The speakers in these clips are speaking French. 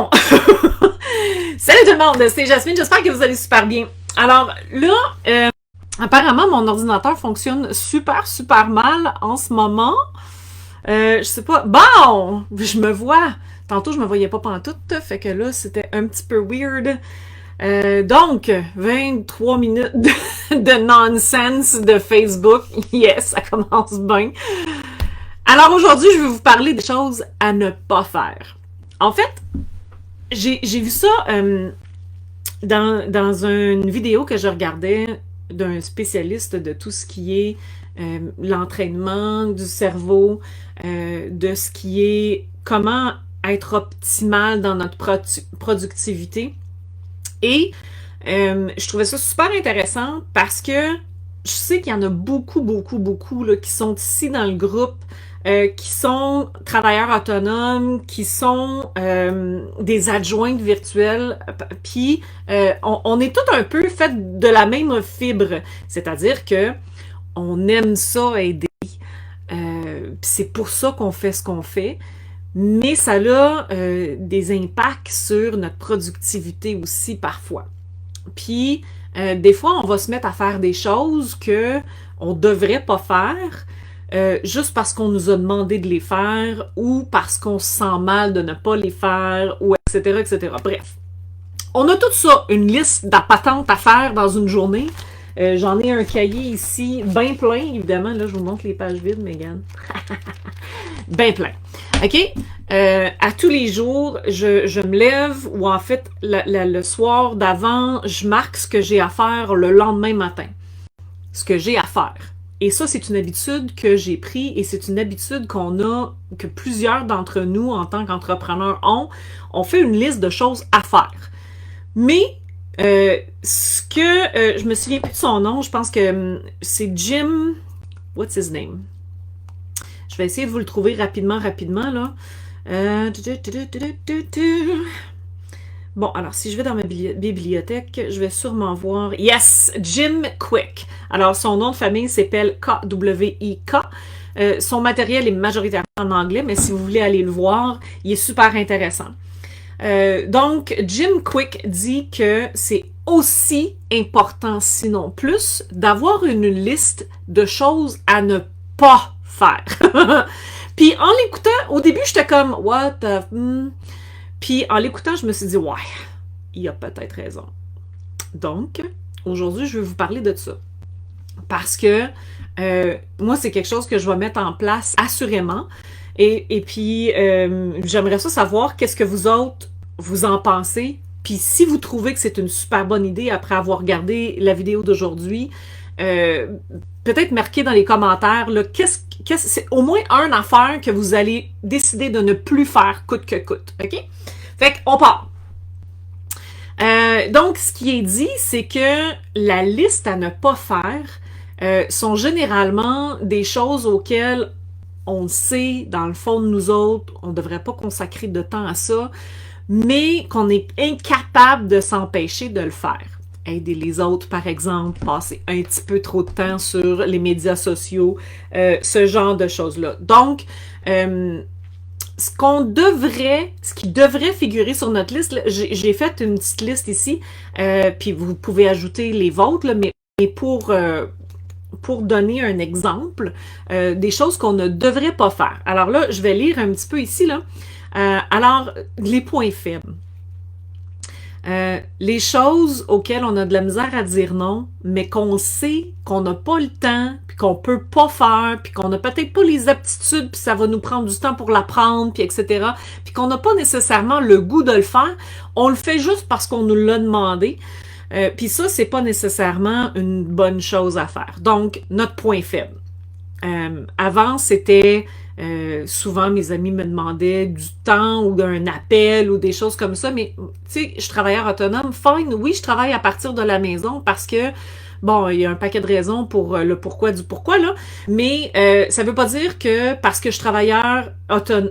Bon! Salut tout le monde, c'est Jasmine, j'espère que vous allez super bien. Alors là, apparemment mon ordinateur fonctionne super mal en ce moment. Je sais pas, bon! Je me vois, tantôt je me voyais pas pantoute, fait que là c'était un petit peu weird. Donc, 23 minutes de nonsense de Facebook. Yes, ça commence bien. Alors aujourd'hui, je vais vous parler des choses à ne pas faire. En fait, j'ai vu ça dans une vidéo que je regardais d'un spécialiste de tout ce qui est l'entraînement du cerveau, de ce qui est comment être optimal dans notre productivité. Et je trouvais ça super intéressant parce que je sais qu'il y en a beaucoup là, qui sont ici dans le groupe, qui sont travailleurs autonomes, qui sont des adjointes virtuelles, puis on est tous un peu fait de la même fibre, c'est-à-dire que on aime ça aider, c'est pour ça qu'on fait ce qu'on fait, mais ça a des impacts sur notre productivité aussi parfois. Puis, des fois, on va se mettre à faire des choses que on devrait pas faire, juste parce qu'on nous a demandé de les faire ou parce qu'on se sent mal de ne pas les faire, ou etc., etc. Bref, on a tout ça, une liste d'appatentes à faire dans une journée. J'en ai un cahier ici, bien plein, évidemment. Là, je vous montre les pages vides, Mégane. Bien plein. OK? À tous les jours, je me lève, ou en fait, le soir d'avant, je marque ce que j'ai à faire le lendemain matin. Ce que j'ai à faire. Et ça, c'est une habitude que j'ai pris et c'est une habitude que plusieurs d'entre nous, en tant qu'entrepreneurs, ont. On fait une liste de choses à faire. Mais, je me souviens plus de son nom, je pense que c'est Jim, what's his name? Je vais essayer de vous le trouver rapidement, là. Bon, alors, si je vais dans ma bibliothèque, je vais sûrement voir... Yes! Jim Kwik. Alors, son nom de famille s'appelle Kwik. Son matériel est majoritairement en anglais, mais si vous voulez aller le voir, il est super intéressant. Donc, Jim Kwik dit que c'est aussi important, sinon plus, d'avoir une liste de choses à ne pas faire. Puis en l'écoutant, au début, j'étais comme « What the... Puis en l'écoutant, je me suis dit « Ouais, il a peut-être raison. » Donc, aujourd'hui, je vais vous parler de ça. Parce que moi, c'est quelque chose que je vais mettre en place assurément. Et puis, j'aimerais ça savoir qu'est-ce que vous autres, vous en pensez. Puis si vous trouvez que c'est une super bonne idée après avoir regardé la vidéo d'aujourd'hui, peut-être marquer dans les commentaires, là, c'est au moins une affaire que vous allez décider de ne plus faire coûte que coûte. OK? Fait qu'on part. Donc, ce qui est dit, c'est que la liste à ne pas faire sont généralement des choses auxquelles on sait, dans le fond de nous autres, on ne devrait pas consacrer de temps à ça, mais qu'on est incapable de s'empêcher de le faire. Aider les autres, par exemple, passer un petit peu trop de temps sur les médias sociaux, ce genre de choses-là. Donc, ce qui devrait figurer sur notre liste, j'ai fait une petite liste ici, puis vous pouvez ajouter les vôtres, là, mais pour donner un exemple, des choses qu'on ne devrait pas faire. Alors là, je vais lire un petit peu ici, là. Alors, les points faibles. Les choses auxquelles on a de la misère à dire non, mais qu'on sait qu'on n'a pas le temps, puis qu'on peut pas faire, puis qu'on n'a peut-être pas les aptitudes, puis ça va nous prendre du temps pour l'apprendre, puis etc., puis qu'on n'a pas nécessairement le goût de le faire, on le fait juste parce qu'on nous l'a demandé. Puis ça, c'est pas nécessairement une bonne chose à faire. Donc, notre point faible. Avant, c'était... souvent, mes amis me demandaient du temps ou d'un appel ou des choses comme ça, mais tu sais, je suis travailleur autonome, fine, oui, je travaille à partir de la maison parce que, bon, il y a un paquet de raisons pour le pourquoi du pourquoi, là, mais ça veut pas dire que parce que je suis travailleur autonome,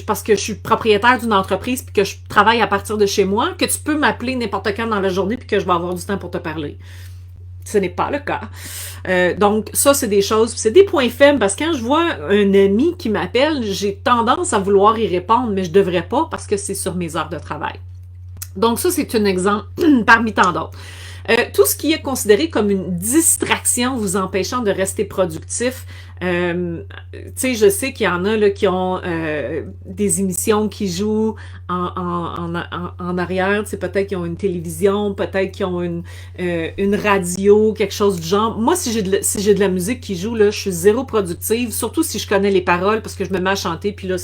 parce que je suis propriétaire d'une entreprise puis que je travaille à partir de chez moi, que tu peux m'appeler n'importe quand dans la journée puis que je vais avoir du temps pour te parler. Ce n'est pas le cas. Donc, ça, c'est des choses, c'est des points faibles, parce que quand je vois un ami qui m'appelle, j'ai tendance à vouloir y répondre, mais je devrais pas parce que c'est sur mes heures de travail. Donc, ça, c'est un exemple parmi tant d'autres. Tout ce qui est considéré comme une distraction vous empêchant de rester productif, tu sais, je sais qu'il y en a là, qui ont des émissions qui jouent en arrière, tu sais, peut-être qu'ils ont une télévision, peut-être qu'ils ont une radio, quelque chose du genre. Moi, si j'ai de la musique qui joue, là, je suis zéro productive, surtout si je connais les paroles, parce que je me mets à chanter, puis là,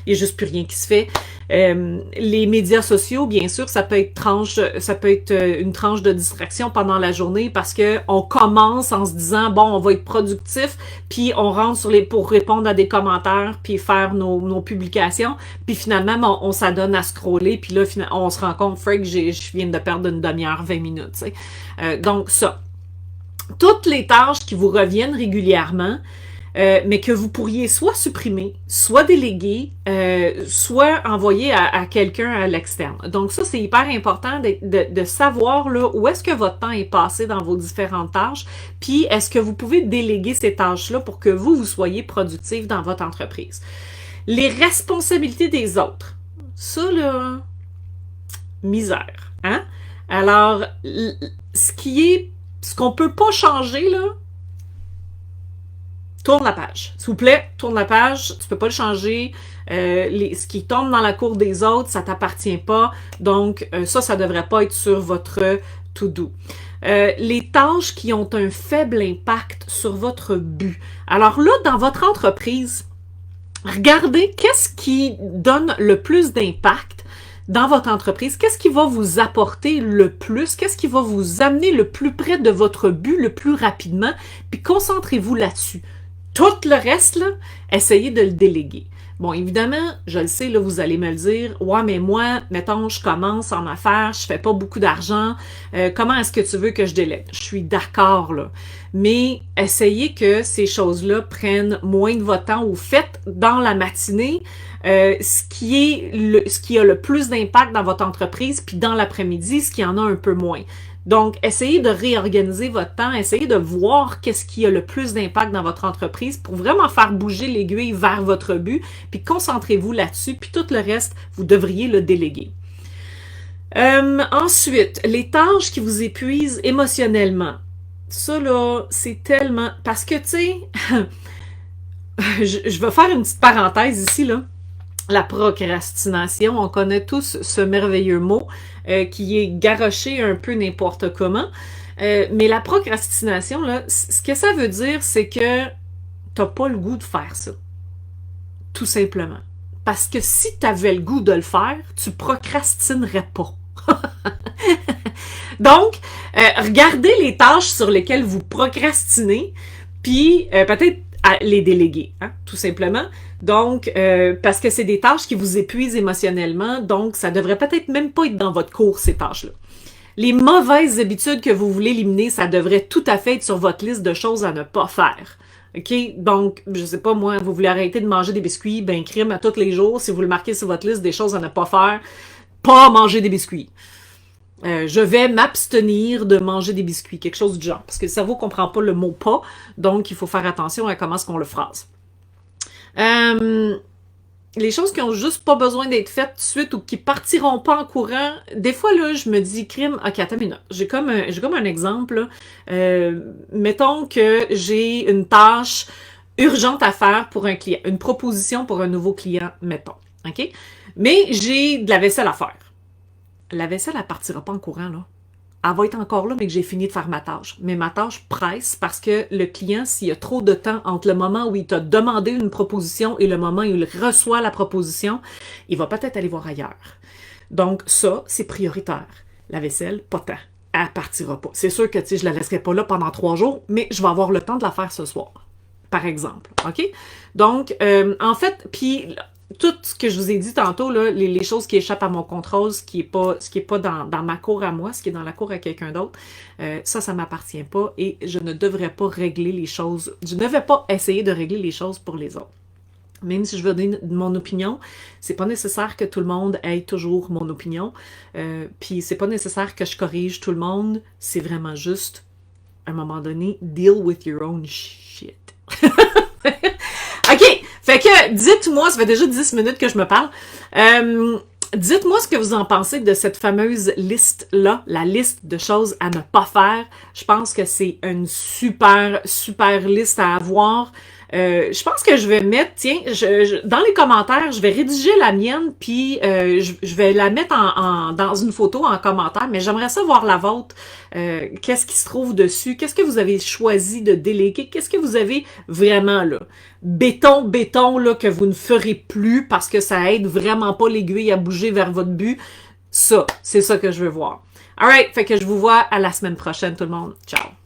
il n'y a juste plus rien qui se fait. Les médias sociaux, bien sûr, ça peut être une tranche de distraction pendant la journée parce que on commence en se disant bon, on va être productif, puis on rentre pour répondre à des commentaires, puis faire nos publications, puis finalement on s'adonne à scroller, puis là on se rend compte que je viens de perdre une demi-heure, 20 minutes. Tu sais. Donc ça, toutes les tâches qui vous reviennent régulièrement. Mais que vous pourriez soit supprimer, soit déléguer, soit envoyer à quelqu'un à l'externe. Donc ça, c'est hyper important de savoir là, où est-ce que votre temps est passé dans vos différentes tâches, puis est-ce que vous pouvez déléguer ces tâches-là pour que vous soyez productif dans votre entreprise. Les responsabilités des autres. Ça, là, misère. Hein? Alors, ce qu'on peut pas changer, là, tourne la page. S'il vous plaît, tourne la page. Tu peux pas le changer. Ce qui tombe dans la cour des autres, ça t'appartient pas. Donc, ça devrait pas être sur votre to-do. Les tâches qui ont un faible impact sur votre but. Alors là, dans votre entreprise, regardez qu'est-ce qui donne le plus d'impact dans votre entreprise, qu'est-ce qui va vous apporter le plus, qu'est-ce qui va vous amener le plus près de votre but le plus rapidement, puis concentrez-vous là-dessus. Tout le reste, là, essayez de le déléguer. Bon, évidemment, je le sais, là, vous allez me le dire, ouais, mais moi, mettons, je commence en affaires, je fais pas beaucoup d'argent, comment est-ce que tu veux que je délègue? Je suis d'accord, là. Mais essayez que ces choses-là prennent moins de votre temps ou faites dans la matinée ce qui a le plus d'impact dans votre entreprise, puis dans l'après-midi, ce qui en a un peu moins. Donc, essayez de réorganiser votre temps, essayez de voir qu'est-ce qui a le plus d'impact dans votre entreprise pour vraiment faire bouger l'aiguille vers votre but, puis concentrez-vous là-dessus, puis tout le reste, vous devriez le déléguer. Ensuite, les tâches qui vous épuisent émotionnellement. Ça, là, c'est tellement... Parce que, tu sais, je vais faire une petite parenthèse ici, là. La procrastination, on connaît tous ce merveilleux mot qui est garoché un peu n'importe comment. Mais la procrastination, là, ce que ça veut dire, c'est que t'as pas le goût de faire ça. Tout simplement. Parce que si t'avais le goût de le faire, tu procrastinerais pas. Donc, regardez les tâches sur lesquelles vous procrastinez, puis peut-être à les déléguer, hein, tout simplement. Donc, parce que c'est des tâches qui vous épuisent émotionnellement, donc ça devrait peut-être même pas être dans votre cours, ces tâches-là. Les mauvaises habitudes que vous voulez éliminer, ça devrait tout à fait être sur votre liste de choses à ne pas faire. OK? Donc, je sais pas, moi, vous voulez arrêter de manger des biscuits, ben crime à tous les jours, si vous le marquez sur votre liste des choses à ne pas faire, pas manger des biscuits. Je vais m'abstenir de manger des biscuits, quelque chose du genre, parce que le cerveau comprend pas le mot pas, donc il faut faire attention à comment est-ce qu'on le phrase. Les choses qui ont juste pas besoin d'être faites tout de suite ou qui partiront pas en courant, des fois là, je me dis crime, ok, attends une minute. J'ai comme un exemple. Mettons que j'ai une tâche urgente à faire pour un client, une proposition pour un nouveau client, mettons. OK? Mais j'ai de la vaisselle à faire. La vaisselle, elle partira pas en courant, là. Elle va être encore là, mais que j'ai fini de faire ma tâche. Mais ma tâche presse parce que le client, s'il y a trop de temps entre le moment où il t'a demandé une proposition et le moment où il reçoit la proposition, il va peut-être aller voir ailleurs. Donc ça, c'est prioritaire. La vaisselle, pas tant. Elle partira pas. C'est sûr que je la laisserai pas là pendant 3 jours, mais je vais avoir le temps de la faire ce soir, par exemple. OK? Donc, en fait, puis tout ce que je vous ai dit tantôt, là, les choses qui échappent à mon contrôle, ce qui est pas dans ma cour à moi, ce qui est dans la cour à quelqu'un d'autre, ça m'appartient pas et je ne devrais pas régler les choses. Je ne vais pas essayer de régler les choses pour les autres. Même si je veux donner mon opinion, c'est pas nécessaire que tout le monde ait toujours mon opinion. Puis c'est pas nécessaire que je corrige tout le monde. C'est vraiment juste à un moment donné, deal with your own shit. OK! Fait que, dites-moi, ça fait déjà 10 minutes que je me parle. Dites-moi ce que vous en pensez de cette fameuse liste-là, la liste de choses à ne pas faire. Je pense que c'est une super, super liste à avoir. Je pense que je vais mettre, tiens, dans les commentaires, je vais rédiger la mienne, puis je vais la mettre dans une photo en commentaire, mais j'aimerais ça voir la vôtre. Qu'est-ce qui se trouve dessus? Qu'est-ce que vous avez choisi de déléguer? Qu'est-ce que vous avez vraiment là? Béton, là, que vous ne ferez plus parce que ça aide vraiment pas l'aiguille à bouger vers votre but. Ça, c'est ça que je veux voir. Alright, fait que je vous vois à la semaine prochaine, tout le monde. Ciao!